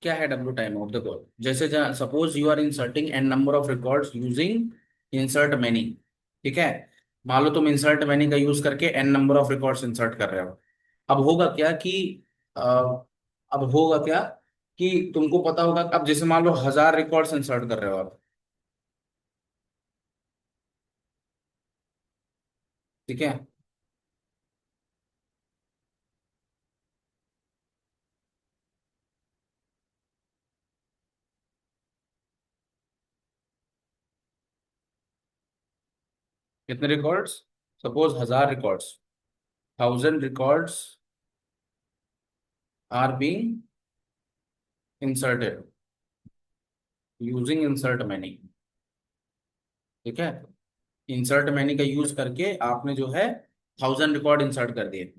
क्या है W time out? देखो, जैसे suppose you are inserting n number of records using insert many. ठीक है, मान लो तुम इंसर्ट मैनी का यूज करके n number of records insert कर रहे हो। अब होगा क्या कि अ, अब होगा क्या कि तुमको पता होगा, अब जैसे मान लो 1000 रिकॉर्ड्स इंसर्ट कर रहे हो आप। ठीक है, कितने records? Suppose 1000 records, 1000 records are being inserted using insert many. ठीक है, इंसर्ट मैनी का यूज करके आपने जो है 1000 रिकॉर्ड इंसर्ट कर दिए।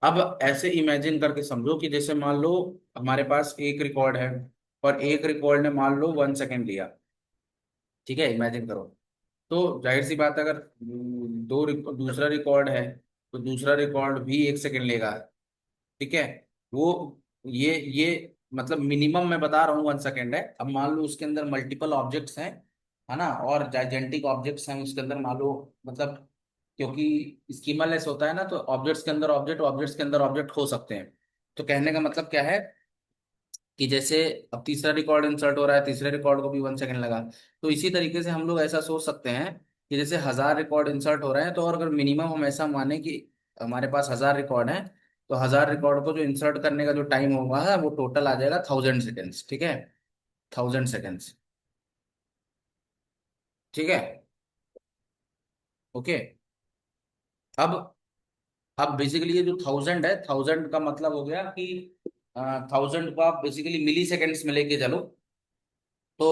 अब ऐसे इमेजिन करके समझो कि जैसे मान लो हमारे पास एक रिकॉर्ड है, और एक रिकॉर्ड ने मान लो 1 सेकेंड लिया। ठीक है, इमेजिन करो। तो जाहिर सी बात है, अगर दूसरा रिकॉर्ड है, तो दूसरा रिकॉर्ड भी 1 सेकेंड लेगा। ठीक है, वो ये मतलब मिनिमम मैं बता रहा हूँ 1 सेकेंड है। अब मान लो उसके अंदर मल्टीपल ऑब्जेक्ट्स हैं, है ना, और जाइजेंटिक ऑब्जेक्ट्स हैं उसके अंदर, मान लो मतलब, क्योंकि स्कीमा लेस होता है ना, तो ऑब्जेक्ट्स के अंदर ऑब्जेक्ट, ऑब्जेक्ट्स के अंदर ऑब्जेक्ट हो सकते हैं। तो कहने का मतलब क्या है कि जैसे अब तीसरा रिकॉर्ड इंसर्ट हो रहा है, तीसरे रिकॉर्ड को भी 1 सेकेंड लगा। तो इसी तरीके से हम लोग ऐसा सोच सकते हैं कि जैसे 1000 रिकॉर्ड इंसर्ट हो रहे हैं, तो और अगर मिनिमम हम ऐसा माने कि हमारे पास 1000 रिकॉर्ड हैं, तो 1000 रिकॉर्ड को जो इंसर्ट करने का जो टाइम होगा है वो टोटल आ जाएगा 1000 सेकेंड्स। ठीक है, 1000 सेकेंड्स। ठीक है, ओके। अब अब बेसिकली ये जो 1000 है, 1000 का मतलब हो गया कि 1000 को आप बेसिकली मिली सेकेंड्स में लेके चलो। तो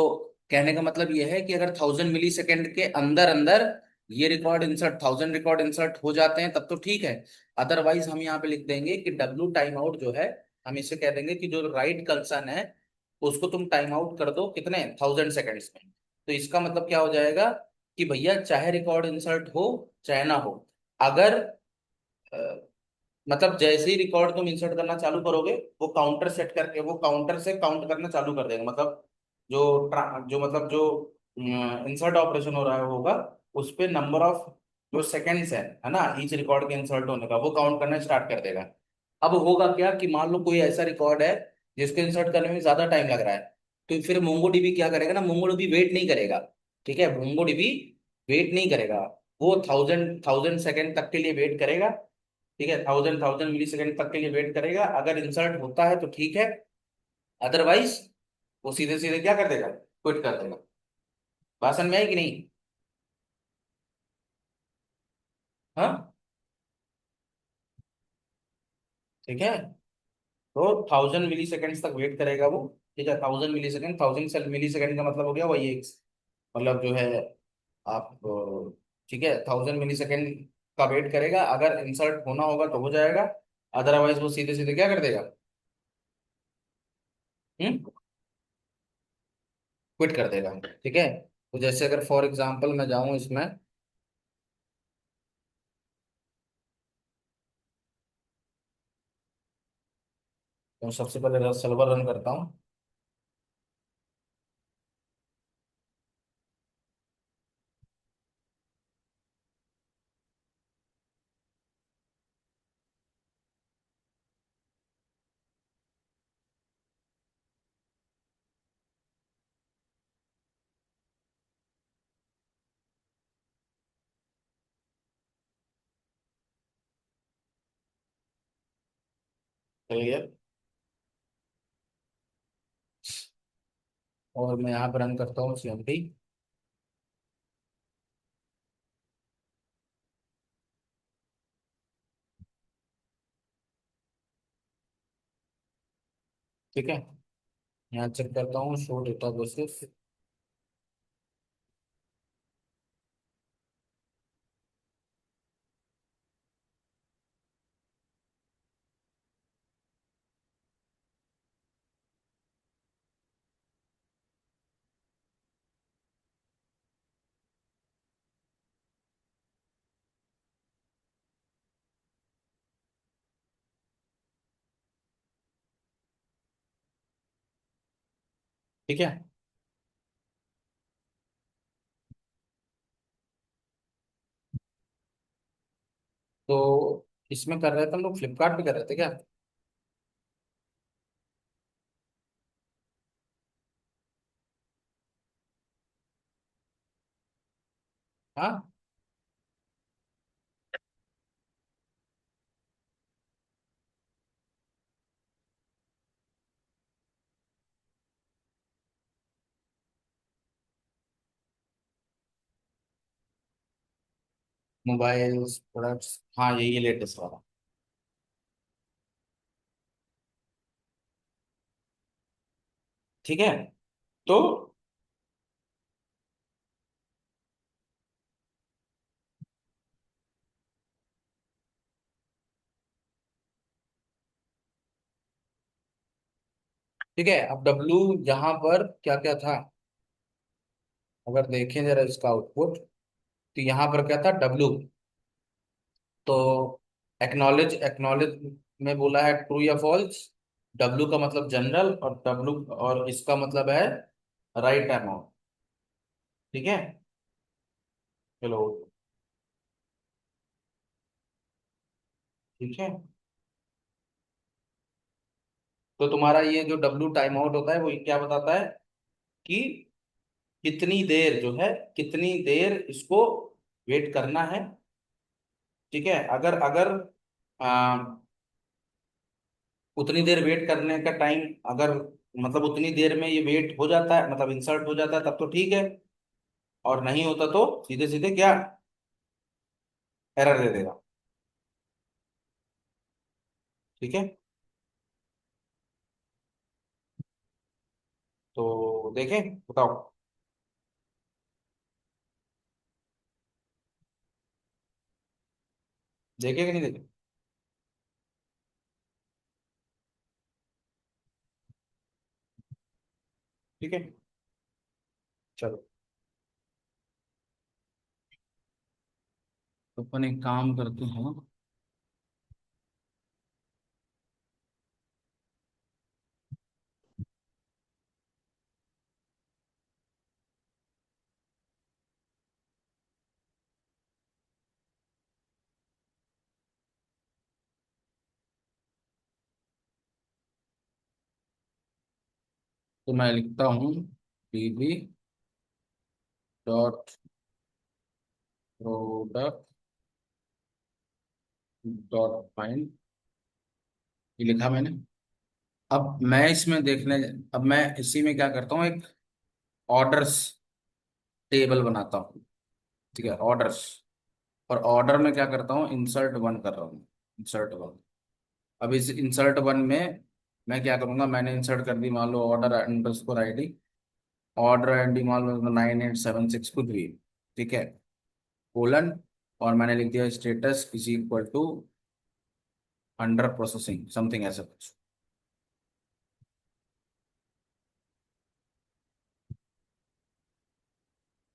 कहने का मतलब ये है कि अगर 1000 मिली सेकेंड के अंदर अंदर ये रिकॉर्ड इंसर्ट, 1000 रिकॉर्ड इंसर्ट हो जाते हैं, तब तो ठीक है। अदरवाइज हम यहाँ पे लिख देंगे कि डब्ल्यू टाइम आउट जो है, हम इसे कह देंगे कि जो राइट कंसर्न है उसको तुम टाइम आउट कर दो कितने, 1000 सेकेंड्स में। तो इसका मतलब क्या हो जाएगा कि भैया चाहे रिकॉर्ड इंसर्ट हो चाहे ना हो, अगर मतलब जैसे ही रिकॉर्ड तुम इंसर्ट करना चालू करोगे, वो काउंटर सेट करके वो काउंटर से काउंट करना चालू कर देगा। मतलब जो मतलब जो इंसर्ट ऑपरेशन हो रहा है होगा, उस पे नंबर ऑफ जो सेकेंड्स है ना, ईच रिकॉर्ड के इंसर्ट होने का, वो काउंट करना स्टार्ट कर देगा। अब होगा क्या कि मान लो कोई ऐसा रिकॉर्ड है जिसको इंसर्ट करने में ज्यादा टाइम लग रहा है, तो फिर मोंगोडीबी क्या करेगा ना, मोंगोडीबी वेट नहीं करेगा। ठीक है, मोंगोडीबी वेट नहीं करेगा, वो 1000 1000 सेकेंड तक के लिए वेट करेगा। ठीक है, 1000 1000 मिली सेकेंड तक के लिए वेट करेगा। अगर इंसर्ट होता है तो ठीक है, अदरवाइज वो सीधे सीधे क्या कर देगा, क्विट कर देगा। भाषण में है कि नहीं? हाँ, ठीक है। तो 1000 मिली सेकेंड तक वेट करेगा वो। ठीक है, 1000 मिली सेकेंड, 1000 मिली सेकेंड का मतलब हो गया वही एक, मतलब जो है आप ठीक है, 1000 मिली सेकेंड का वेट करेगा। अगर इंसर्ट होना होगा तो हो जाएगा, अदरवाइज वो सीधे सीधे क्या कर देगा, क्विट कर देगा। ठीक है, तो जैसे अगर फॉर एग्जांपल मैं जाऊं इसमें, तो सबसे पहले सर्वर रन करता हूँ। चलिए, और मैं यहाँ पर रन करता हूँ CMD। ठीक है, यहाँ चेक करता हूँ शो डेटा बेसिस। ठीक है। तो इसमें कर रहे थे हम लोग, फ्लिपकार्ट पे कर रहे थे क्या? हाँ। मोबाइल्स प्रोडक्ट्स, हाँ यही लेटेस्ट वाला। ठीक है। तो ठीक है, अब डब्लू यहाँ पर क्या क्या था, अगर देखें जरा इसका आउटपुट, तो यहाँ पर क्या था डब्लू। तो एक्नॉलेज, एक्नॉलेज में बोला है ट्रू या फॉल्स। डब्लू का मतलब जनरल, और डब्लू और इसका मतलब है राइट अमाउंट। ठीक है। चलो। ठीक है। तो तुम्हारा ये जो डब्लू टाइम आउट होता है वो क्या बताता है कि कितनी देर जो है, कितनी देर इसको वेट करना है। ठीक है। अगर अगर आ, उतनी देर वेट करने का टाइम, अगर मतलब उतनी देर में ये वेट हो जाता है, मतलब इंसर्ट हो जाता है, तब तो ठीक है। और नहीं होता तो सीधे सीधे क्या, एरर दे देगा। ठीक है। तो देखें, बताओ। देखे कि नहीं देखे? ठीक है। चलो, तो अपन एक काम करते हैं। तो मैं लिखता हूँ db dot product dot find, ये लिखा मैंने। अब मैं इसमें देखने, अब मैं इसी में क्या करता हूँ, एक ऑर्डर्स टेबल बनाता हूँ। ठीक है, ऑर्डर्स। और ऑर्डर में क्या करता हूँ, इंसर्ट वन कर रहा हूँ, इंसर्ट वन। अब इस इंसर्ट वन में मैं क्या करूंगा, मैंने इंसर्ट कर दी मान लो order underscore ID, order ID मान लो 9876 कुछ भी। ठीक है, कोलन, और मैंने लिख दिया status is equal to under processing, something ऐसा कुछ।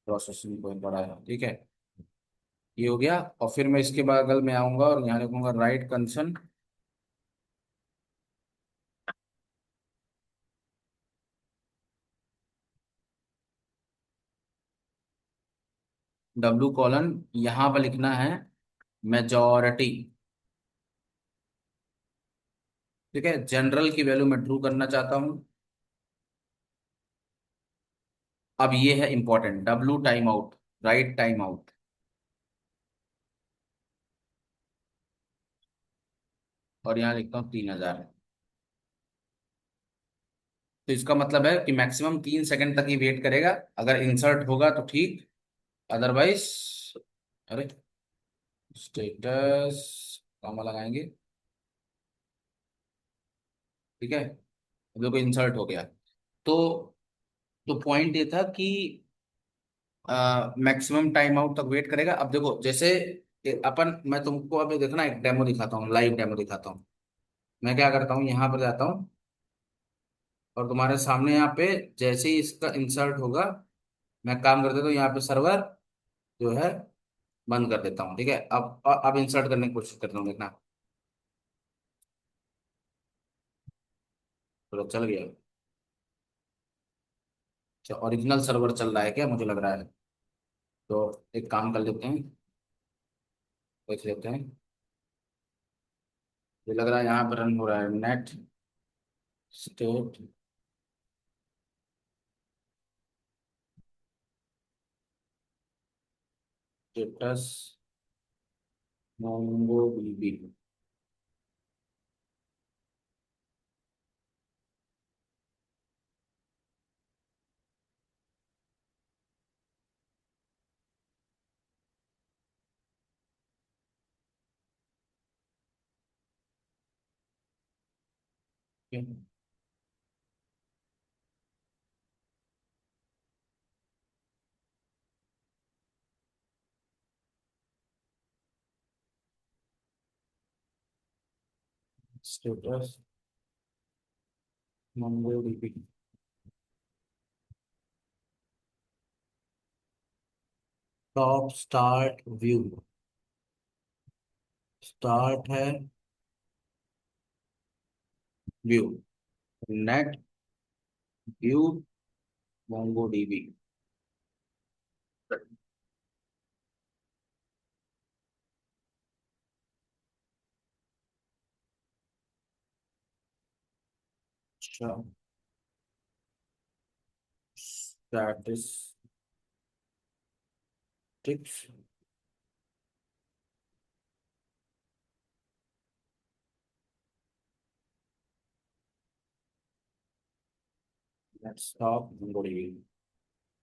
प्रोसेसिंग कोई बड़ा है, ठीक है। ये हो गया। और फिर मैं इसके बगल में आऊंगा और यहाँ लिखूंगा राइट कंसर्न डब्लू कॉलन, यहाँ पर लिखना है मेजॉरिटी। ठीक है, जनरल की वैल्यू मैं ट्रू करना चाहता हूँ। अब ये है important, W time out, right time out. और यहाँ लिखता हूँ 3000। तो इसका मतलब है कि मैक्सिमम 3 सेकंड तक ही वेट करेगा। अगर इंसर्ट होगा तो ठीक, अदरवाइज, अरे स्टेटस कॉमा लगाएंगे। ठीक है, अब देखो इंसर्ट हो गया। तो पॉइंट ये था कि मैक्सिमम टाइम आउट तक वेट करेगा। अब देखो जैसे अपन, मैं तुमको अभी देखना एक डेमो दिखाता हूँ, लाइव डेमो दिखाता हूँ। मैं क्या करता हूँ, यहाँ पर जाता हूँ और तुम्हारे सामने यहाँ पे जैसे ही इसका इंसर्ट होगा, मैं काम कर देता हूँ यहाँ पे सर्वर जो है बंद कर देता हूँ। ठीक है, अब इंसर्ट करने की कोशिश करता हूँ, देखना। तो चल गया। अच्छा, ओरिजिनल सर्वर चल रहा है क्या, मुझे लग रहा है। तो एक काम कर लेते हैं, देख लेते हैं। मुझे लग रहा है यहाँ पर रन हो रहा है netstat status MongoDB. Status MongoDB. Top start view, start है view, net view MongoDB. अच्छा, statistics. Desktop MongoDB,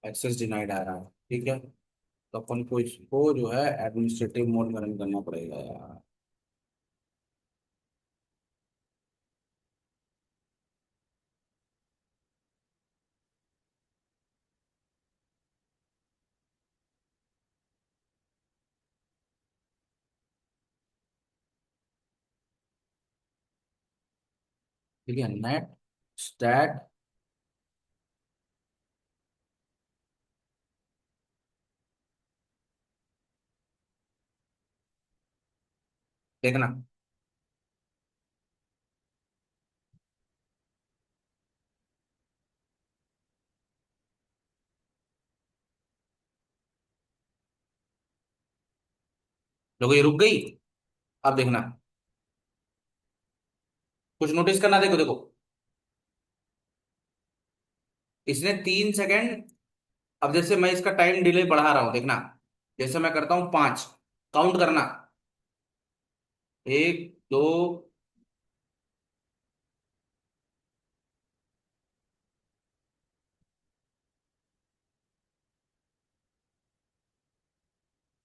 access denied आ रहा है, ठीक है। तो अपन को इसको जो है एडमिनिस्ट्रेटिव मोड में रन करना पड़ेगा यार। ठीक है, नेट स्टैट। देखना, देखो ये रुक गई। अब देखना, कुछ नोटिस करना, देखो देखो, इसने 3 सेकेंड। अब जैसे मैं इसका टाइम डिले बढ़ा रहा हूं, देखना, जैसे मैं करता हूं 5, काउंट करना, 1 2।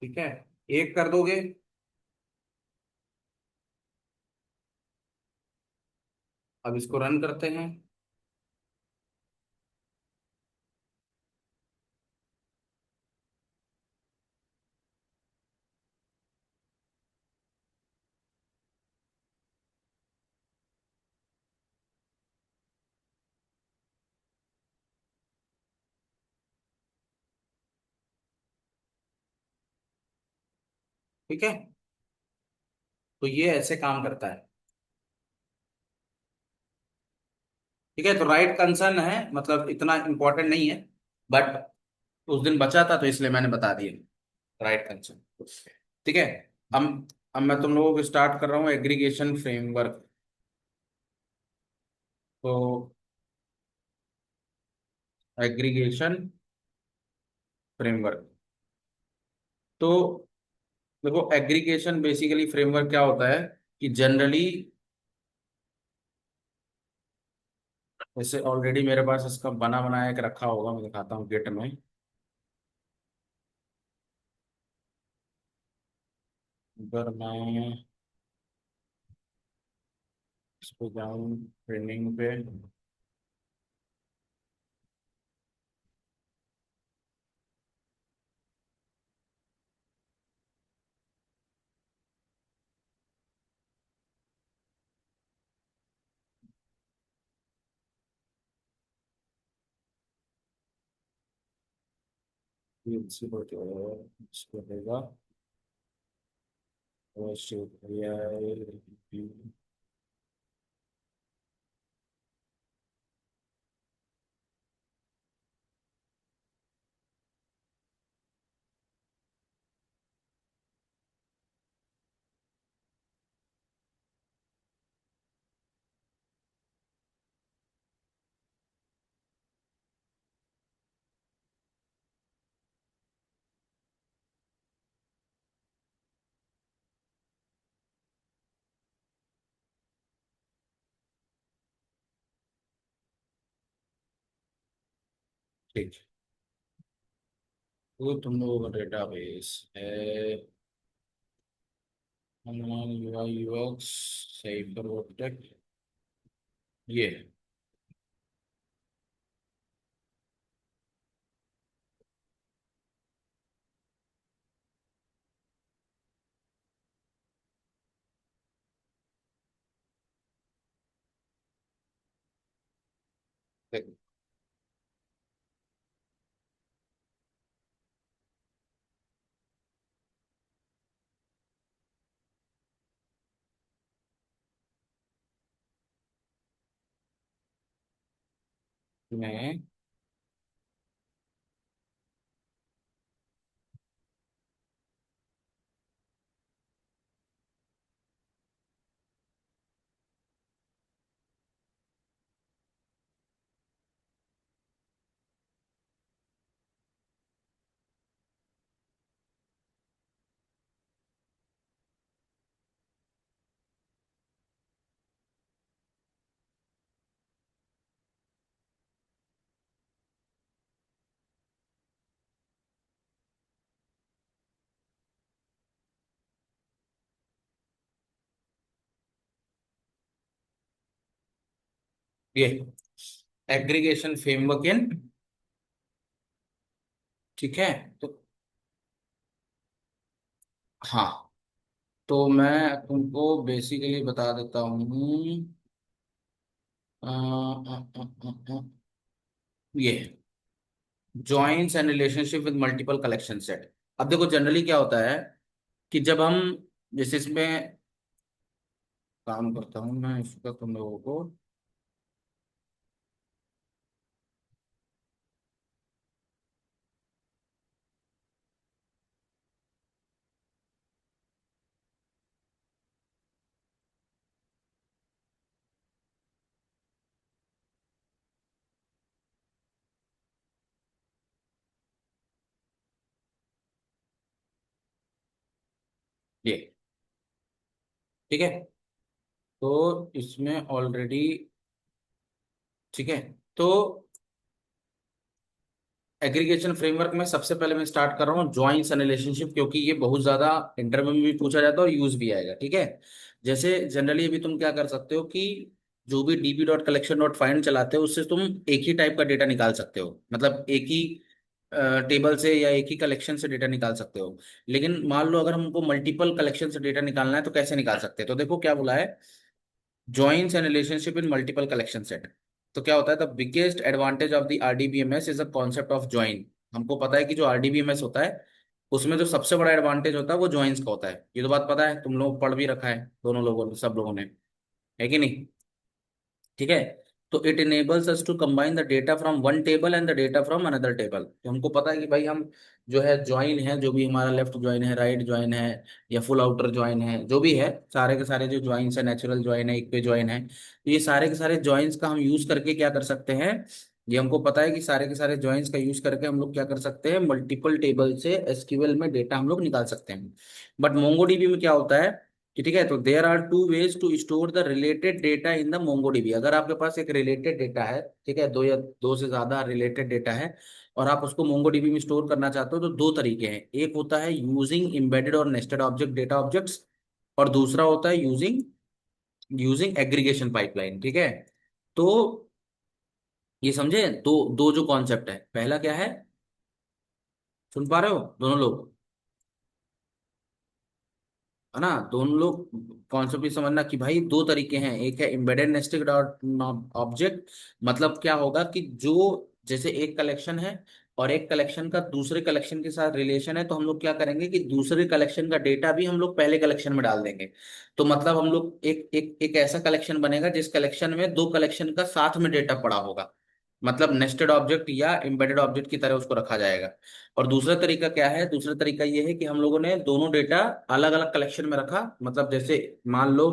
ठीक है, एक कर दोगे। अब इसको रन करते हैं। ठीक है, तो ये ऐसे काम करता है। ठीक है, तो राइट कंसर्न है, मतलब इतना इंपॉर्टेंट नहीं है, बट उस दिन बचा था तो इसलिए मैंने बता दिया राइट कंसर्न। ठीक है। अब मैं तुम लोगों को स्टार्ट कर रहा हूँ एग्रीगेशन फ्रेमवर्क। तो एग्रीगेशन फ्रेमवर्क, तो देखो एग्रीगेशन बेसिकली फ्रेमवर्क क्या होता है कि जनरली, जैसे ऑलरेडी मेरे पास इसका बना बनाया एक रखा होगा, मैं दिखाता हूँ गिट में। अगर मैं इस पे जाऊँ ट्रेनिंग पे, ये इसी को जो है, इसको देगा ठीक। वो तुम लोगों का डेटाबेस है Hanuman UI UX cyber tech, ये है। देखो, मैं ये एग्रीगेशन फ्रेमवर्क इन, ठीक है। तो हाँ, तो मैं तुमको बेसिकली बता देता हूँ। ये joins and relationship with multiple collection set. अब देखो जनरली क्या होता है कि जब हम, जैसे इसमें काम करता हूँ मैं इसका तुम लोगों को, ये ठीक है। तो इसमें ऑलरेडी, ठीक है। तो एग्रीगेशन फ्रेमवर्क में सबसे पहले मैं स्टार्ट कर रहा हूँ जॉइंस एंड रिलेशनशिप, क्योंकि ये बहुत ज्यादा इंटरव्यू में भी पूछा जाता है और यूज भी आएगा, ठीक है। जैसे जनरली अभी तुम क्या कर सकते हो कि जो भी dB dot collection dot find चलाते हो उससे तुम एक ही टाइप का डेटा निकाल सकते हो, मतलब एक ही टेबल से या एक ही कलेक्शन से डेटा निकाल सकते हो। लेकिन मान लो अगर हमको मल्टीपल कलेक्शन से डेटा निकालना है तो कैसे निकाल सकते हैं, तो देखो क्या बोला है, joins and relationship in multiple collection set। तो क्या होता है, the biggest advantage of the RDBMS is the concept of join. हमको पता है कि जो आरडीबीएमएस होता है उसमें जो सबसे बड़ा एडवांटेज होता है वो ज्वाइंस का होता है, ये तो बात पता है, तुम लोग पढ़ भी रखा है दोनों लोगों ने, सब लोगों ने, है कि नहीं। ठीक है। तो it enables us to combine the data from one table and the data from another table. तो हमको पता है कि भाई हम जो है ज्वाइन है, जो भी हमारा लेफ्ट ज्वाइन है, राइट ज्वाइन है, या फुल आउटर ज्वाइन है, जो भी है, सारे के सारे जो ज्वाइंस है, नेचुरल ज्वाइन है, इक्वे ज्वाइन है, तो ये सारे के सारे ज्वाइंस का हम यूज करके क्या कर सकते हैं, ये हमको पता है कि सारे के सारे ज्वाइंस का यूज करके हम लोग क्या कर सकते हैं, मल्टीपल टेबल से एसक्यूएल में डेटा हम लोग निकाल सकते हैं। बट मोंगोडीबी में क्या होता है कि, ठीक है, तो there are two ways to store the related data in the MongoDB. अगर आपके पास एक रिलेटेड डेटा है, ठीक है, दो या दो से ज्यादा रिलेटेड डेटा है, और आप उसको मोंगोडीबी में स्टोर करना चाहते हो, तो दो तरीके हैं। एक होता है यूजिंग एम्बेडेड और नेस्टेड ऑब्जेक्ट डेटा ऑब्जेक्ट्स, और दूसरा होता है यूजिंग यूजिंग एग्रीगेशन पाइपलाइन, ठीक है। तो ये समझे, दो दो जो कॉन्सेप्ट है, पहला क्या है, सुन पा रहे हो दोनों लोग, है ना, दोनों लोग कॉन्सेप्ट भी समझना कि भाई दो तरीके हैं। एक है एम्बेडेड नेस्टेड डॉट ऑब्जेक्ट, मतलब क्या होगा कि जो, जैसे एक कलेक्शन है और एक कलेक्शन का दूसरे कलेक्शन के साथ रिलेशन है, तो हम लोग क्या करेंगे कि दूसरे कलेक्शन का डेटा भी हम लोग पहले कलेक्शन में डाल देंगे। तो मतलब हम लोग एक एक एक ऐसा कलेक्शन बनेगा जिस कलेक्शन में दो कलेक्शन का साथ में डेटा पड़ा होगा, मतलब नेस्टेड ऑब्जेक्ट या एम्बेडेड ऑब्जेक्ट की तरह उसको रखा जाएगा। और दूसरा तरीका क्या है, दूसरा तरीका ये है कि हम लोगों ने दोनों डेटा अलग अलग कलेक्शन में रखा, मतलब जैसे मान लो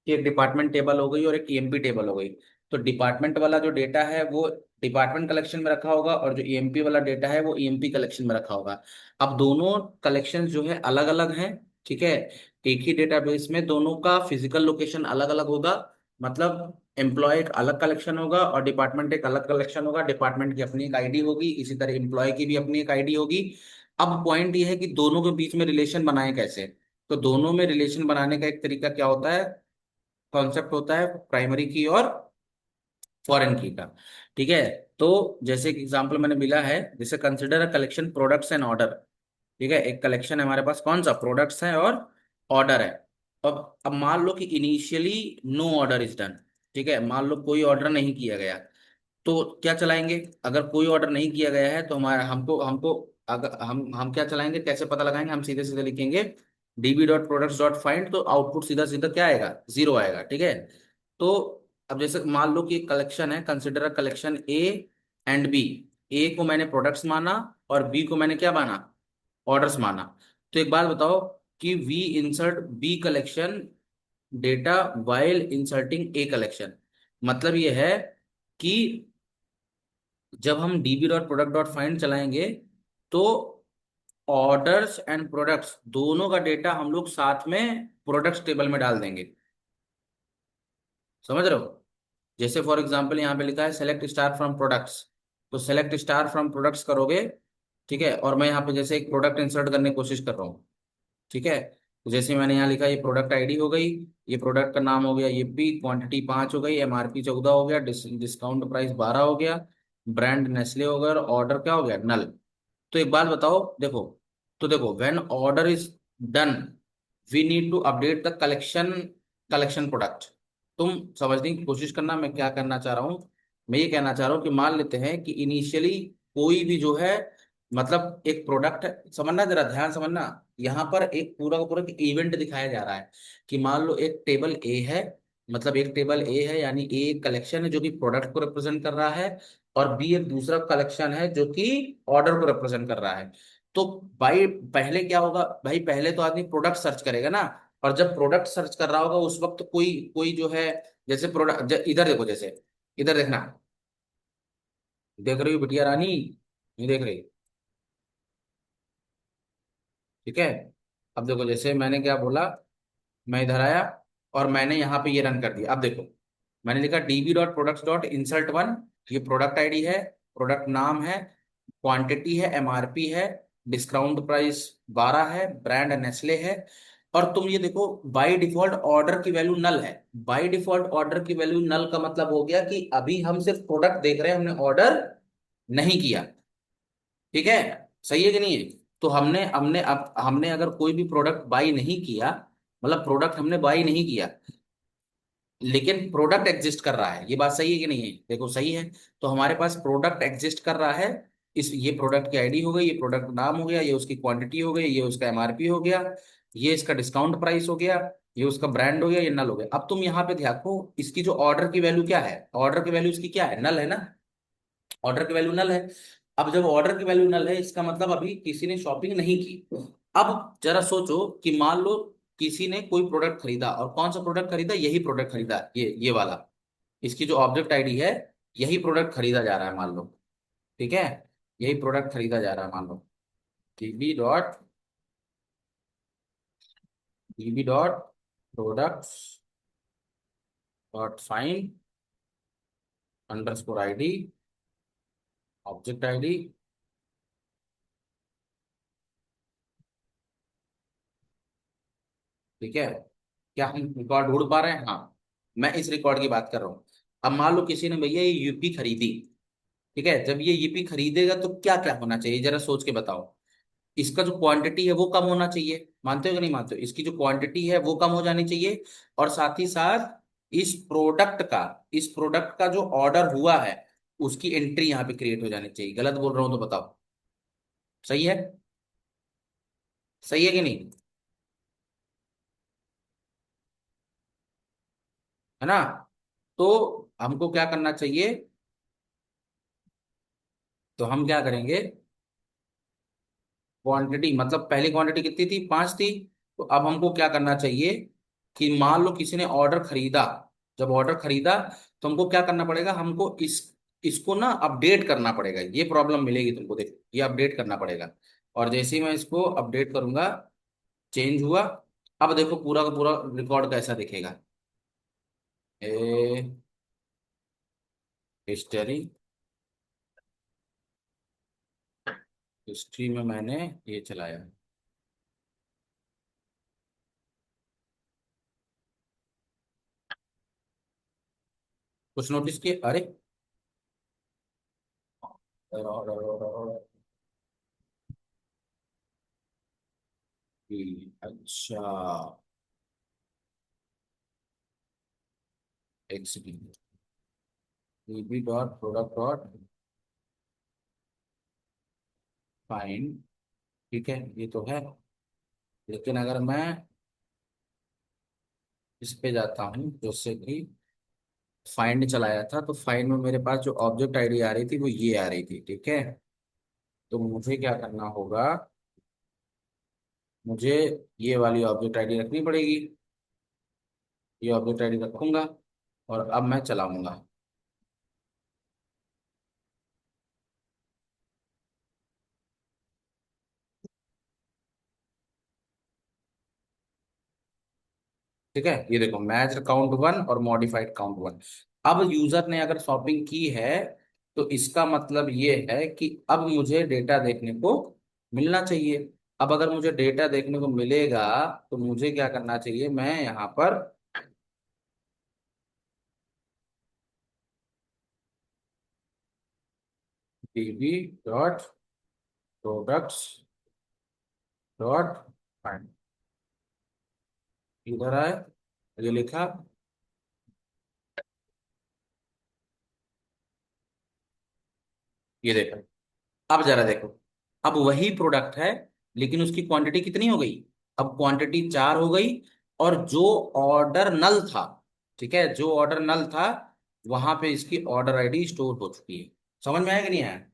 कि एक डिपार्टमेंट टेबल हो गई और एक ईएमपी टेबल हो गई। तो डिपार्टमेंट वाला जो डेटा है वो डिपार्टमेंट कलेक्शन में रखा होगा, और जो ईएमपी वाला डेटा है वो ईएमपी कलेक्शन में रखा होगा। अब दोनों कलेक्शन जो है अलग अलग हैं, ठीक है। एक ही डेटाबेस में दोनों का फिजिकल लोकेशन अलग अलग होगा, मतलब एम्प्लॉय एक अलग कलेक्शन होगा और डिपार्टमेंट एक अलग कलेक्शन होगा। डिपार्टमेंट की अपनी एक आईडी होगी, इसी तरह एम्प्लॉय की भी अपनी एक आईडी होगी। अब पॉइंट ये है कि दोनों के बीच में रिलेशन बनाए कैसे। तो दोनों में रिलेशन बनाने का एक तरीका क्या होता है, कॉन्सेप्ट होता है प्राइमरी की और फॉरेन की का। ठीक है। तो जैसे कि एग्जांपल मैंने मिला है, जैसे consider a collection products and order. ठीक है, एक कलेक्शन है हमारे पास, कौन सा, प्रोडक्ट्स है और ऑर्डर है। अब मान लो कि initially no order is done. ठीक है, मान लो कोई ऑर्डर नहीं किया गया, तो क्या चलाएंगे। अगर कोई ऑर्डर नहीं किया गया है तो हमारा हमको हमको अगर हम क्या चलाएंगे, कैसे पता लगाएंगे, हम सीधे सीधे लिखेंगे dB dot products dot find, तो आउटपुट सीधा सीधा क्या आएगा, जीरो आएगा। ठीक है। तो अब जैसे मान लो कि एक कलेक्शन है, consider collection A and B. A को मैंने प्रोडक्ट्स माना और बी को मैंने क्या माना, ऑर्डर्स माना। तो एक बात बताओ कि we insert B collection data while inserting A collection. मतलब ये है कि जब हम DB dot product dot find चलाएंगे तो ऑर्डर्स एंड प्रोडक्ट्स दोनों का डेटा हम लोग साथ में प्रोडक्ट्स टेबल में डाल देंगे। समझ रहे हो। जैसे फॉर एग्जांपल यहाँ पे लिखा है सेलेक्ट स्टार फ्रॉम प्रोडक्ट्स, तो सेलेक्ट स्टार फ्रॉम प्रोडक्ट्स करोगे। ठीक है, और मैं यहाँ पे जैसे एक प्रोडक्ट इंसर्ट करने की कोशिश कर रहा हूँ। ठीक है, तो जैसे मैंने यहाँ लिखा, ये प्रोडक्ट आईडी हो गई, ये प्रोडक्ट का नाम हो गया, ये पी, क्वांटिटी 5 हो गई, एमआरपी 14 हो गया, डिस्काउंट प्राइस 12 हो गया, ब्रांड नेस्ले हो गया और ऑर्डर क्या हो गया, नल। तो एक बात बताओ, देखो, तो देखो when order is done we need to update the collection, collection product. तुम समझने की कोशिश करना मैं क्या करना चाह रहा हूँ। मैं ये कहना चाह रहा हूँ कि मान लेते हैं कि इनिशियली कोई भी जो है, मतलब एक प्रोडक्ट है, समझना जरा ध्यान समझना। यहाँ पर एक पूरा का पूरा इवेंट दिखाया जा रहा है कि मान लो एक टेबल ए है, मतलब एक टेबल ए है यानी ए एक कलेक्शन है जो कि प्रोडक्ट को रिप्रेजेंट कर रहा है, और बी एक दूसरा कलेक्शन है जो कि ऑर्डर को रिप्रेजेंट कर रहा है। तो भाई पहले क्या होगा, भाई पहले तो आदमी प्रोडक्ट सर्च करेगा ना, और जब प्रोडक्ट सर्च कर रहा होगा उस वक्त कोई कोई जो है, जैसे प्रोडक्ट, इधर देखो, जैसे इधर देखना, देख रही हो बिटिया रानी, नहीं देख रही। ठीक है, अब देखो जैसे मैंने क्या बोला, मैं इधर आया और मैंने यहाँ पे ये रन कर दिया। अब देखो मैंने लिखा dB dot products dot insert one, ये प्रोडक्ट आईडी है, प्रोडक्ट नाम है, क्वांटिटी है, एमआरपी है, डिस्काउंट प्राइस 12 है, ब्रांड नेस्ले है। और तुम ये देखो बाय डिफॉल्ट ऑर्डर की वैल्यू नल है। बाय डिफॉल्ट ऑर्डर की वैल्यू नल का मतलब हो गया कि अभी हम सिर्फ प्रोडक्ट देख रहे हैं, हमने ऑर्डर नहीं किया। ठीक है, सही है कि नहीं है। तो हमने हमने अब हमने अगर कोई भी प्रोडक्ट बाई नहीं किया, मतलब प्रोडक्ट हमने बाई नहीं किया, लेकिन प्रोडक्ट एग्जिस्ट कर रहा है, ये बात सही है कि नहीं है, देखो सही है। तो हमारे पास प्रोडक्ट एग्जिस्ट कर रहा है, इस ये प्रोडक्ट की आईडी हो गई, ये प्रोडक्ट नाम हो गया, ये उसकी क्वांटिटी हो गई, ये उसका एमआरपी हो गया, ये इसका डिस्काउंट प्राइस हो गया, ये उसका ब्रांड हो गया, ये नल हो गया। अब तुम यहाँ पे देखो इसकी जो ऑर्डर की वैल्यू क्या है, ऑर्डर की वैल्यू इसकी क्या है, नल है ना, ऑर्डर की वैल्यू नल है। अब जब ऑर्डर की वैल्यू नल है इसका मतलब अभी किसी ने शॉपिंग नहीं की। अब जरा सोचो कि मान लो किसी ने कोई प्रोडक्ट खरीदा, और कौन सा प्रोडक्ट खरीदा, यही प्रोडक्ट खरीदा, ये वाला, इसकी जो ऑब्जेक्ट आईडी है, यही प्रोडक्ट खरीदा जा रहा है मान लो। ठीक है, यही प्रोडक्ट खरीदा जा रहा है मान लो। DB dot products dot find underscore ID, object ID. ठीक है, क्या हम रिकॉर्ड ढूंढ पा रहे हैं, हाँ, मैं इस रिकॉर्ड की बात कर रहा हूँ। अब मान लो किसी ने भैया ये यूपी खरीदी। ठीक है, जब ये यूपी खरीदेगा तो क्या क्या होना चाहिए, जरा सोच के बताओ। इसका जो क्वांटिटी है वो कम होना चाहिए, मानते हो कि नहीं मानते हो, इसकी जो क्वांटिटी है वो कम हो जानी चाहिए। और साथ ही साथ इस प्रोडक्ट का जो ऑर्डर हुआ है उसकी एंट्री यहाँ पे क्रिएट हो जानी चाहिए। गलत बोल रहा हूँ तो बताओ, सही है, सही है कि नहीं, है ना। तो हमको क्या करना चाहिए, तो हम क्या करेंगे, क्वांटिटी मतलब पहली क्वांटिटी कितनी थी, 5 थी। तो अब हमको क्या करना चाहिए कि मान लो किसी ने ऑर्डर खरीदा, जब ऑर्डर खरीदा तो हमको क्या करना पड़ेगा, हमको इसको ना अपडेट करना पड़ेगा, ये प्रॉब्लम मिलेगी तुमको, देखो ये अपडेट करना पड़ेगा। और जैसे ही मैं इसको अपडेट करूंगा, चेंज हुआ। अब देखो पूरा का पूरा रिकॉर्ड कैसा दिखेगा। हिस्ट्री, हिस्ट्री में मैंने ये चलाया। कुछ नोटिस किए? अरे अच्छा, XP EB dot product dot find. ठीक है, ये तो है। लेकिन अगर मैं इस पे जाता हूँ, जैसे कि फाइंड चलाया था, तो फाइंड में मेरे पास जो ऑब्जेक्ट आईडी आ रही थी वो ये आ रही थी। ठीक है, तो मुझे क्या करना होगा, मुझे ये वाली ऑब्जेक्ट आईडी रखनी पड़ेगी। ये ऑब्जेक्ट आईडी रखूंगा और अब मैं चलाऊंगा। ठीक है, ये देखो, मैच काउंट वन और मॉडिफाइड काउंट वन। अब यूजर ने अगर शॉपिंग की है, तो इसका मतलब ये है कि अब मुझे डेटा देखने को मिलना चाहिए। अब अगर मुझे डेटा देखने को मिलेगा, तो मुझे क्या करना चाहिए, मैं यहाँ पर dB dot products dot find, इधर आए, ये लिखा, ये देखो। अब जरा देखो, अब वही प्रोडक्ट है, लेकिन उसकी क्वांटिटी कितनी हो गई? अब क्वांटिटी 4 हो गई। और जो ऑर्डर नल था, ठीक है, जो ऑर्डर नल था, वहां पे इसकी ऑर्डर आईडी स्टोर हो चुकी है। समझ में आया कि नहीं आया?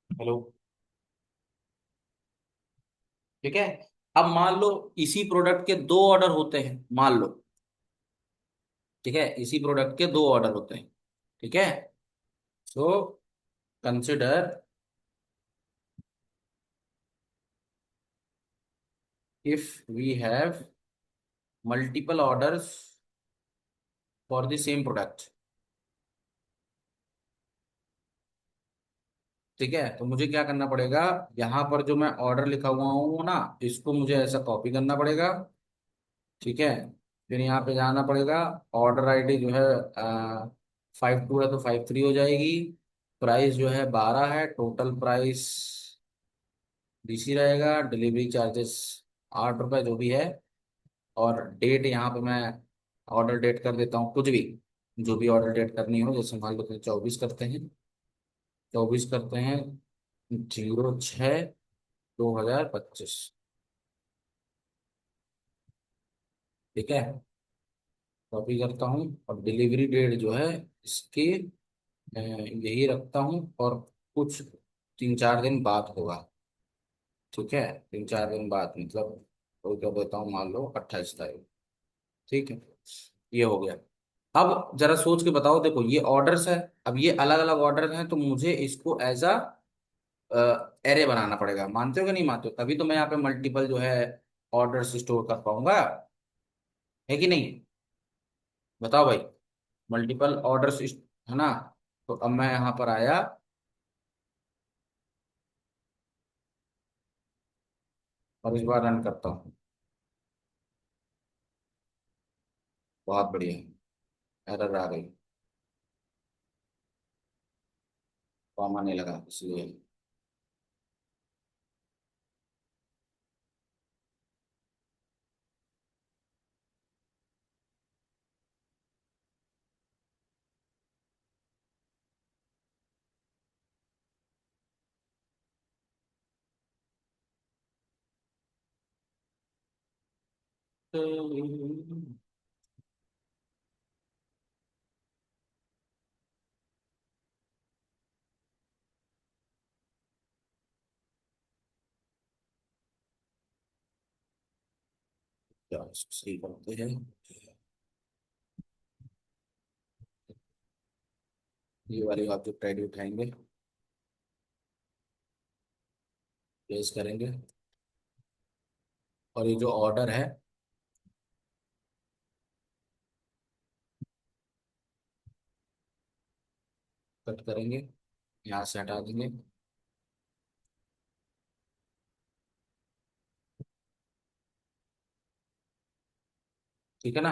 हेलो? ठीक है। अब मान लो इसी प्रोडक्ट के दो ऑर्डर होते हैं, मान लो। ठीक है, इसी प्रोडक्ट के दो ऑर्डर होते हैं। ठीक है, so consider if we have multiple orders for the same product. ठीक है, तो मुझे क्या करना पड़ेगा, यहाँ पर जो मैं ऑर्डर लिखा हुआ हूँ ना, इसको मुझे ऐसा कॉपी करना पड़ेगा। ठीक है, फिर यहाँ पे जाना पड़ेगा। ऑर्डर आईडी जो है 52 है, तो 53 हो जाएगी। प्राइस जो है 12 है, टोटल प्राइस डीसी रहेगा, डिलीवरी चार्जेस 8 रुपये जो भी है। और डेट यहाँ पे मैं ऑर्डर डेट कर देता हूँ कुछ भी, जो भी ऑर्डर डेट करनी हो, जैसे मान लो कि 24 करते हैं, 24 करते हैं, 06/2025। ठीक है, कॉपी करता हूँ और डिलीवरी डेट जो है इसकी यही रखता हूँ, और कुछ 3-4 दिन बाद होगा। ठीक है, 3-4 दिन बाद मतलब कोई क्या देता हूँ, मान लो 28 तारीख। ठीक है, ये हो गया। अब जरा सोच के बताओ, देखो ये ऑर्डर्स है, अब ये अलग अलग ऑर्डर हैं, तो मुझे इसको एज अ एरे बनाना पड़ेगा। मानते हो कि नहीं मानते हो? तभी तो मैं यहाँ पे मल्टीपल जो है ऑर्डर्स स्टोर कर पाऊंगा, है कि नहीं? बताओ भाई, मल्टीपल ऑर्डर्स, है ना? तो अब मैं यहाँ पर आया और इस बार रन करता हूँ। बहुत बढ़िया, एरर आ गई, कॉमा नहीं लगा इसलिए। क्या इसको सही करते हैं, ये वाली ऑब्जेक्ट आईडी उठाएंगे, प्लेस करेंगे, और ये जो ऑर्डर है कट करेंगे, यहाँ से हटा देंगे। ठीक है ना।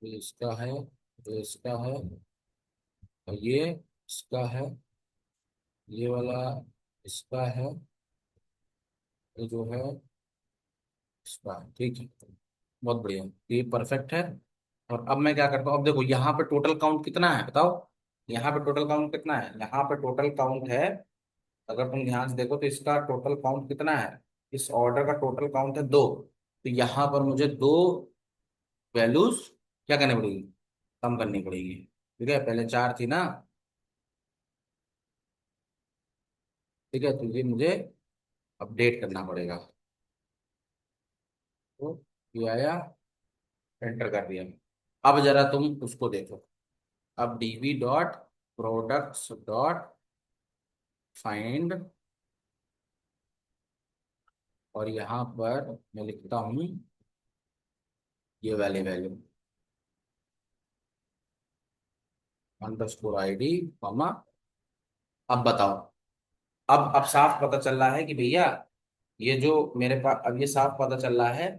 ये इसका है, ये इसका है, और ये इसका है, ये वाला इसका है, ये जो है इसका है। ठीक है, बहुत बढ़िया, ये परफेक्ट है। और अब मैं क्या करता हूँ, अब देखो यहाँ पे टोटल काउंट कितना है बताओ। यहाँ पे टोटल काउंट कितना है, यहाँ पे टोटल काउंट है, अगर तुम ध्यान से देखो तो इसका टोटल काउंट कितना है, इस ऑर्डर का टोटल काउंट है 2। तो यहाँ पर मुझे 2 वैल्यूज क्या करनी पड़ेगी, कम करनी पड़ेगी। ठीक है, पहले 4 थी ना। ठीक है, तो ये मुझे अपडेट करना पड़ेगा। तो ये आया, एंटर कर दिया। अब जरा तुम उसको देखो। अब dB dot products dot find, और यहाँ पर मैं लिखता हूँ ये वाली वैल्यू अंडरस्कोर आईडी कॉमा। अब बताओ, अब साफ पता चल रहा है कि भैया ये जो मेरे पास, अब ये साफ पता चल रहा है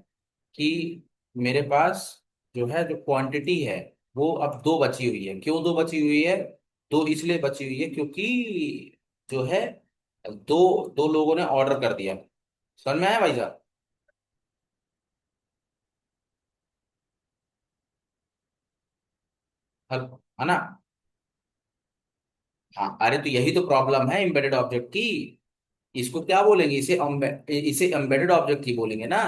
कि मेरे पास जो है, जो क्वांटिटी है वो अब 2 बची हुई है। क्यों 2 बची हुई है, 2 इसलिए बची हुई है क्योंकि जो है, दो दो लोगों ने ऑर्डर कर दिया। समझ में आया भाई साहब। हल है ना। हाँ, अरे तो यही तो प्रॉब्लम है एम्बेडेड ऑब्जेक्ट की। इसको क्या बोलेंगे, इसे एम्बेडेड ऑब्जेक्ट ही बोलेंगे ना।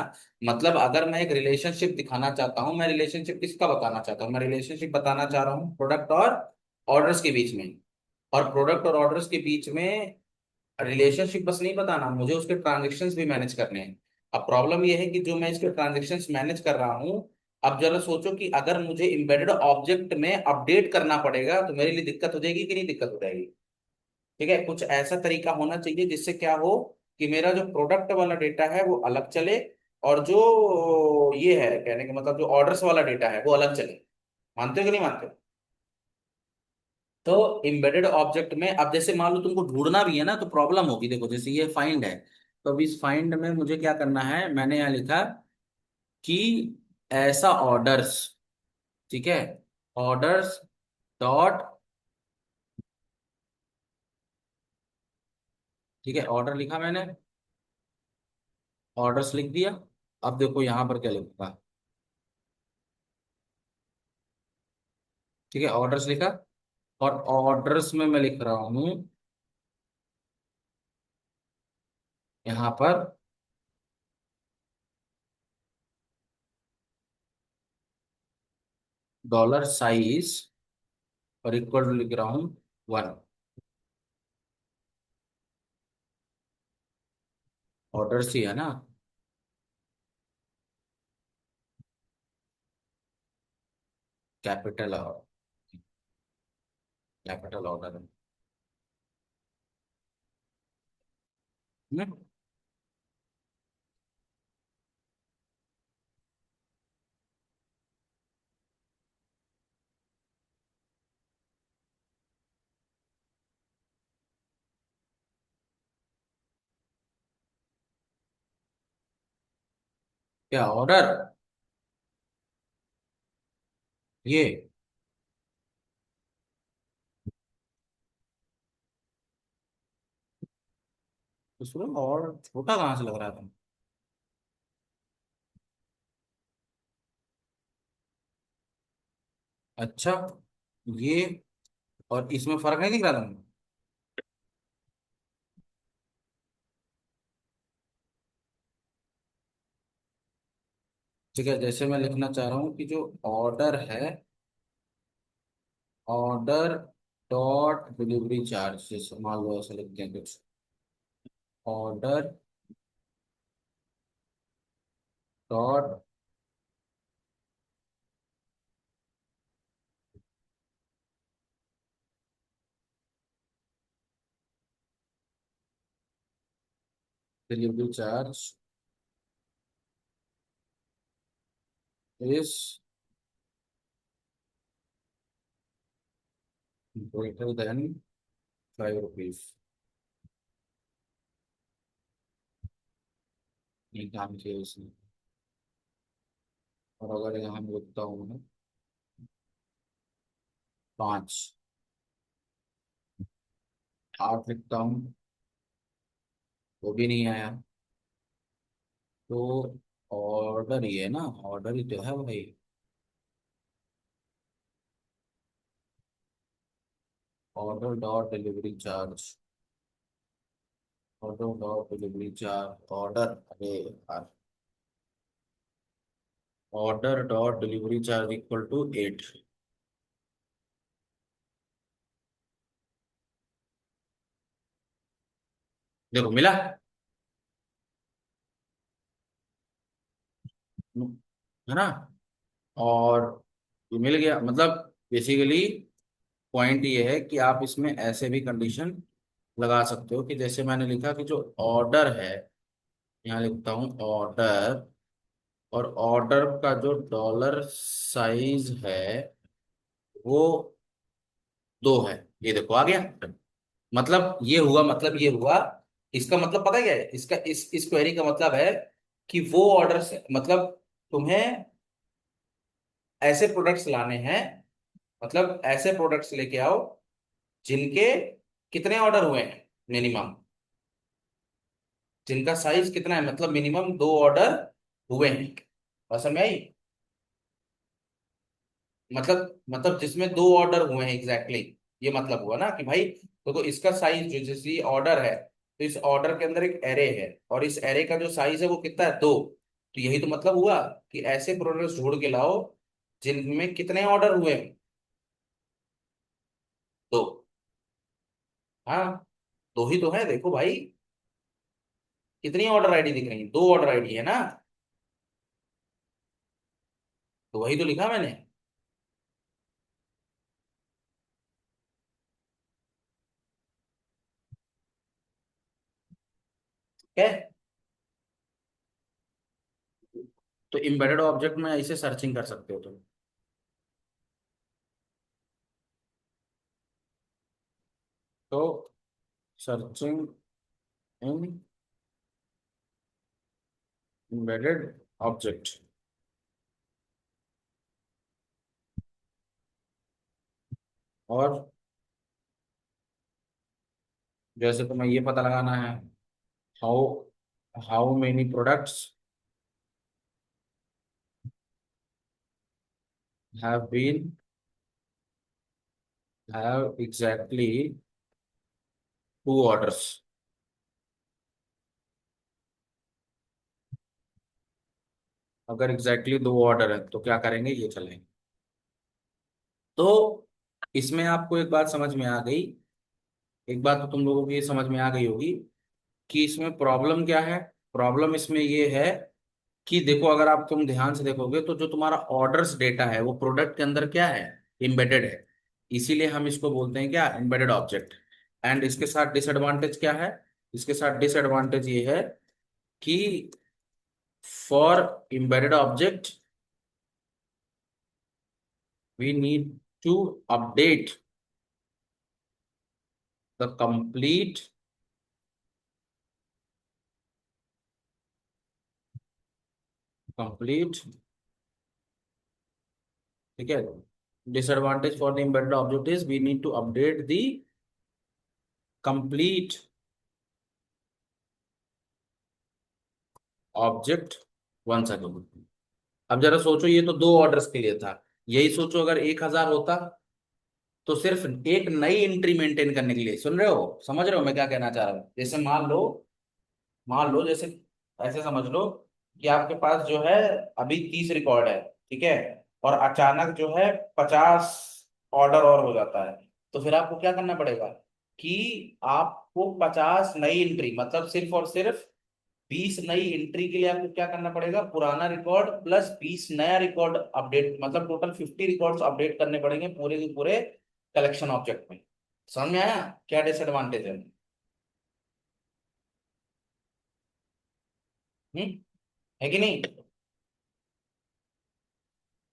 मतलब अगर मैं एक रिलेशनशिप दिखाना चाहता हूँ, मैं रिलेशनशिप किसका बताना चाहता हूँ, मैं रिलेशनशिप बताना चाह रहा हूँ प्रोडक्ट और ऑर्डर्स के बीच में। और प्रोडक्ट और ऑर्डर्स के बीच में रिलेशनशिप बस नहीं बताना, मुझे उसके ट्रांजेक्शन्स भी मैनेज करने हैं। अब प्रॉब्लम यह है कि जो मैं इसके ट्रांजेक्शन्स मैनेज कर रहा हूँ, अब जरा सोचो कि अगर मुझे एम्बेडेड ऑब्जेक्ट में अपडेट करना पड़ेगा तो मेरे लिए दिक्कत हो जाएगी कि नहीं दिक्कत हो जाएगी। ठीक है, कुछ ऐसा तरीका होना चाहिए जिससे क्या हो कि मेरा जो प्रोडक्ट वाला डेटा है वो अलग चले, और जो ये है कहने का मतलब जो ऑर्डर्स वाला डेटा है वो अलग चले। मानते हो कि नहीं मानते हो। तो एम्बेडेड ऑब्जेक्ट में अब जैसे मान लो तुमको ढूंढना भी है ना तो प्रॉब्लम होगी। देखो जैसे ये फाइंड है, तो अब इस फाइंड में मुझे क्या करना है, मैंने यहाँ लिखा कि ऐसा ऑर्डर्स। ठीक है, ऑर्डर्स डॉट, ठीक है ऑर्डर लिखा मैंने, ऑर्डर्स लिख दिया। अब देखो यहाँ पर क्या लिखूंगा। ठीक है, ऑर्डर्स लिखा, और ऑर्डर्स में मैं लिख रहा हूँ यहाँ पर डॉलर साइज, और इक्वल टू लिख रहा हूँ 1। ऑर्डर्स ही है ना, कैपिटल, कैपिटल ऑर्डर। क्या ऑर्डर, ये उसमें और छोटा कहाँ से लग रहा था। अच्छा, ये, और इसमें फर्क नहीं दिख रहा था। ठीक है, जैसे मैं लिखना चाह रहा हूँ कि जो ऑर्डर है, ऑर्डर डॉट डिलीवरी चार्ज, जैसे मान लो ऐसा लिखते हैं कुछ, ऑर्डर डॉट डिलीवरी चार्ज इस ग्रेटर देन 5 रुपीज, ये काम किया इसने। और अगर यहाँ मैं लिखता हूँ मैं 5, 8 लिखता हूँ, वो भी नहीं आया। तो ऑर्डर ही है ना, ऑर्डर ही तो है भाई। Order dot delivery charge, order dot delivery charge, order, अरे यार, order dot delivery charge equal to 8। देखो मिला, है ना। और ये मिल गया, मतलब बेसिकली पॉइंट ये है कि आप इसमें ऐसे भी कंडीशन लगा सकते हो कि जैसे मैंने लिखा कि जो ऑर्डर है, यहाँ लिखता हूँ ऑर्डर, और ऑर्डर का जो डॉलर साइज है वो 2 है। ये देखो आ गया। मतलब ये हुआ, मतलब ये हुआ, इसका मतलब पता है क्या है इसका, इस क्वेरी का मतलब है कि वो ऑर्डर से मतलब तुम्हें ऐसे प्रोडक्ट्स लाने हैं, मतलब ऐसे प्रोडक्ट्स लेके आओ जिनके कितने ऑर्डर हुए हैं मिनिमम, जिनका साइज कितना है, मतलब मिनिमम 2 ऑर्डर हुए हैं। और समझ में आई? मतलब जिसमें 2 ऑर्डर हुए हैं एग्जैक्टली ये मतलब हुआ ना कि भाई देखो इसका साइज जो, जैसे ये ऑर्डर है तो इस ऑर्डर के अंदर एक एरे है, और इस एरे का जो साइज है वो कितना है, 2। तो यही तो मतलब हुआ कि ऐसे प्रोडक्ट्स ढूंढ के लाओ जिनमें कितने ऑर्डर हुए हैं, 2। हाँ, 2 ही तो है, देखो भाई कितनी ऑर्डर आईडी दिख रही है, 2 ऑर्डर आईडी है ना। तो वही तो लिखा मैंने। क्या है? तो एम्बेडेड ऑब्जेक्ट में ऐसे सर्चिंग कर सकते हो तुम। तो सर्चिंग इन एम्बेडेड ऑब्जेक्ट, और जैसे तुम्हें ये पता लगाना है, how how many products have been have exactly 2 orders. अगर एग्जैक्टली 2 ऑर्डर है तो क्या करेंगे, ये चलेंगे। तो इसमें आपको एक बात समझ में आ गई, एक बात तो तुम लोगों को ये समझ में आ गई होगी कि इसमें प्रॉब्लम क्या है। प्रॉब्लम इसमें ये है कि देखो अगर आप तुम ध्यान से देखोगे तो जो तुम्हारा ऑर्डर्स डेटा है वो प्रोडक्ट के अंदर क्या है, एम्बेडेड है। इसीलिए हम इसको बोलते हैं क्या, एम्बेडेड ऑब्जेक्ट। एंड इसके साथ डिसएडवांटेज क्या है, इसके साथ डिसएडवांटेज ये है कि for embedded object we need to update the complete, ठीक है। Disadvantage for the embedded object is we need to update the complete object once again. अब जरा सोचो, ये तो 2 ऑर्डर्स के लिए था। यही सोचो अगर 1,000 होता तो सिर्फ एक नई एंट्री मेंटेन करने के लिए, सुन रहे हो, समझ रहे हो मैं क्या कहना चाह रहा हूँ। जैसे मान लो जैसे ऐसे समझ लो कि आपके पास जो है अभी 30 रिकॉर्ड है, ठीक है, और अचानक जो है 50 ऑर्डर और हो जाता है। तो फिर आपको क्या करना पड़ेगा कि आपको 50 नई एंट्री, मतलब सिर्फ और सिर्फ 20 नई एंट्री के लिए आपको क्या करना पड़ेगा, पुराना रिकॉर्ड प्लस 20 नया रिकॉर्ड अपडेट, मतलब टोटल 50 रिकॉर्ड्स अपडेट करने पड़ेंगे पूरे के पूरे कलेक्शन ऑब्जेक्ट में। समझ में आया क्या डिसएडवांटेज है? हम्म, है कि नहीं?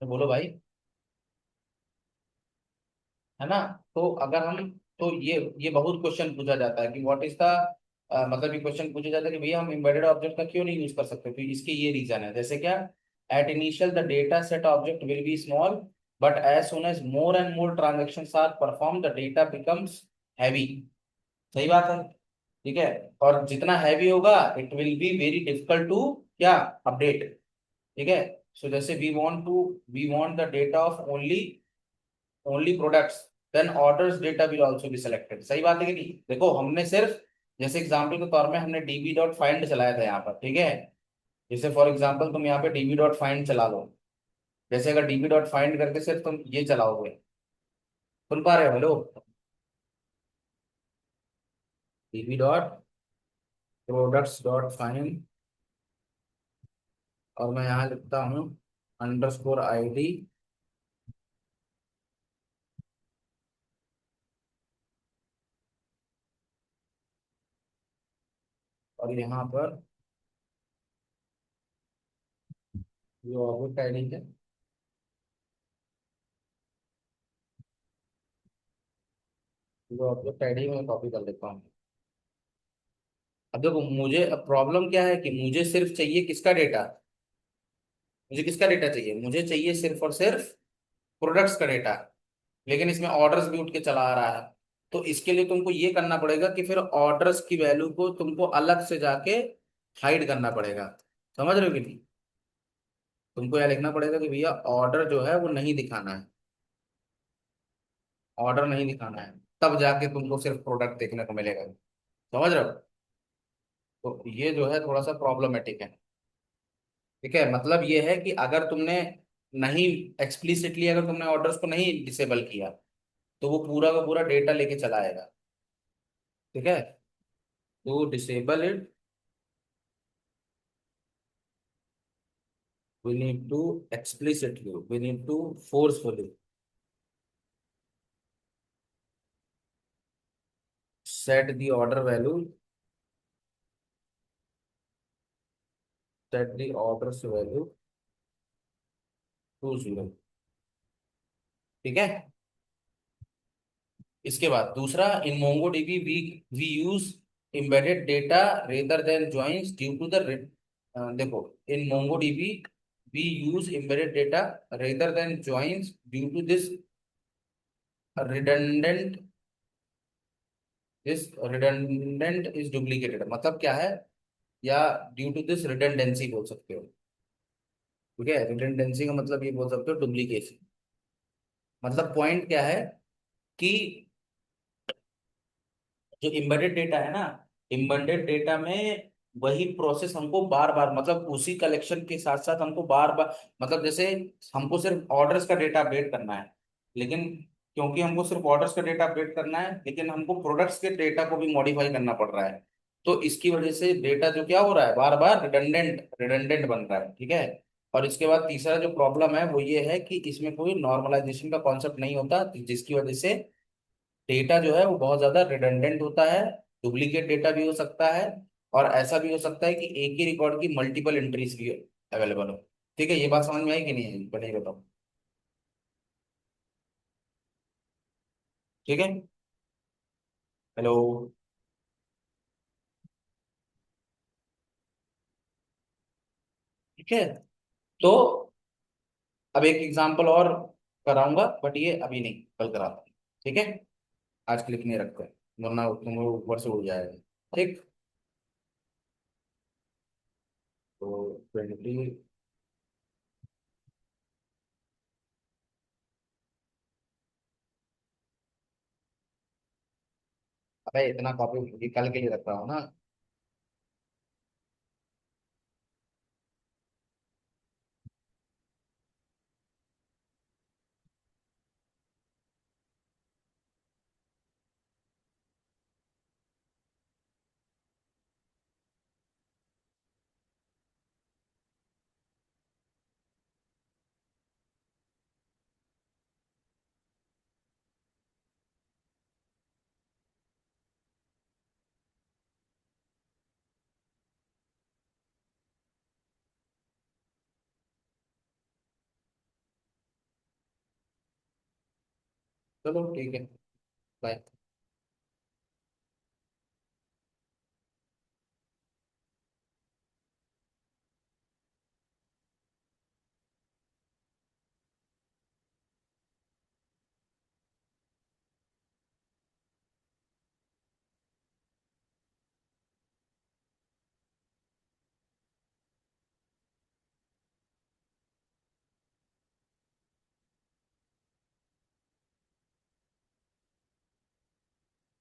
तो बोलो भाई। है ना। तो अगर हम, तो ये बहुत क्वेश्चन पूछा जाता है कि व्हाट इज द, मतलब ये क्वेश्चन पूछा जाता है कि भैया हम एम्बेडेड ऑब्जेक्ट का क्यों नहीं यूज कर सकते, तो इसके ये रीजन है, जैसे क्या, at initial the data set object will be small, but as soon as more and more transactions are perform the data becomes heavy. सही बात है। ठीक है। और जितना हैवी होगा it will be very difficult to क्या, अपडेट। ठीक है। सो जैसे we want the data of only products, then orders data will also be selected. सही बात है कि नहीं। देखो हमने सिर्फ, जैसे एग्जांपल के तौर में हमने डीबी डॉट फाइंड चलाया था यहाँ पर, ठीक है। जैसे फॉर एग्जांपल तुम यहाँ पे डीबी डॉट फाइंड चला लो, जैसे अगर डीबी डॉट फाइंड करके सिर्फ तुम ये चलाओगे, सुन पा रहे हो, hello, dB dot products dot find, और मैं यहाँ लिखता हूँ अंडरस्कोर आईडी, और यहाँ पर जो ऑब्जेक्ट आईडी है, जो ऑब्जेक्ट आईडी मैं कॉपी कर लेता हूँ। अब देखो मुझे, अब प्रॉब्लम क्या है कि मुझे सिर्फ चाहिए किसका डेटा, मुझे किसका डेटा चाहिए, मुझे चाहिए सिर्फ और सिर्फ प्रोडक्ट्स का डेटा। लेकिन इसमें ऑर्डर्स भी उठ के चला आ रहा है। तो इसके लिए तुमको ये करना पड़ेगा कि फिर ऑर्डर्स की वैल्यू को तुमको अलग से जाके हाइड करना पड़ेगा। समझ रहे हो कि नहीं। तुमको यह लिखना पड़ेगा कि भैया ऑर्डर जो है वो नहीं दिखाना है, ऑर्डर नहीं दिखाना है, तब जाके तुमको सिर्फ प्रोडक्ट देखने को मिलेगा। समझ रहे हो। तो ये जो है थोड़ा सा प्रॉब्लमेटिक है। ठीक है। मतलब ये है कि अगर तुमने नहीं, एक्सप्लिसिटली अगर तुमने ऑर्डर्स को नहीं डिसेबल किया, तो वो पूरा का पूरा डेटा लेके चला आएगा। ठीक है। तो disable it, we need to explicitly, we need to forcefully set the order value, set the orders value to 0। ठीक है। इसके बाद दूसरा, in MongoDB we use embedded data rather than joins due to the देखो, in MongoDB we use embedded data rather than joins due to redundant this redundant is duplicated, मतलब क्या है, या ड्यू टू दिस रिडंडेंसी बोल सकते हो। ठीक है। रिडंडेंसी का मतलब ये बोल सकते हो डुप्लीकेशन। मतलब पॉइंट क्या है कि जो एम्बेडेड डेटा है ना, एम्बेडेड डेटा में वही प्रोसेस हमको बार बार, मतलब उसी कलेक्शन के साथ साथ हमको बार बार, मतलब जैसे हमको सिर्फ ऑर्डर्स का डेटा अपडेट करना है, लेकिन क्योंकि हमको सिर्फ ऑर्डर्स का डेटा अपडेट करना है, लेकिन हमको प्रोडक्ट्स के डेटा को भी मॉडिफाई करना पड़ रहा है। तो इसकी वजह से डेटा जो क्या हो रहा है, बार बार रिडंडेंट रिडंडेंट बन रहा है। ठीक है। और इसके बाद तीसरा जो प्रॉब्लम है वो ये है कि इसमें कोई नॉर्मलाइजेशन का कॉन्सेप्ट नहीं होता, जिसकी वजह से डेटा जो है वो बहुत ज्यादा रिडंडेंट होता है, डुप्लीकेट डेटा भी हो सकता है, और ऐसा भी हो सकता है कि एक ही रिकॉर्ड की मल्टीपल एंट्रीज भी अवेलेबल हो। ठीक है। ये बात समझ में आई कि नहीं आई, बताइए, बताओ। ठीक है। हेलो। ठीक है। तो अब एक एग्जांपल और कराऊंगा, बट ये अभी नहीं, कल कराता हूँ। ठीक है। आज क्लिक नहीं रखते, वरना तुम ऊपर से उड़ जाएगा। ठीक। तो 20, अबे इतना कॉपी कल के लिए रख रहा हूँ ना। चलो ठीक है, बाय।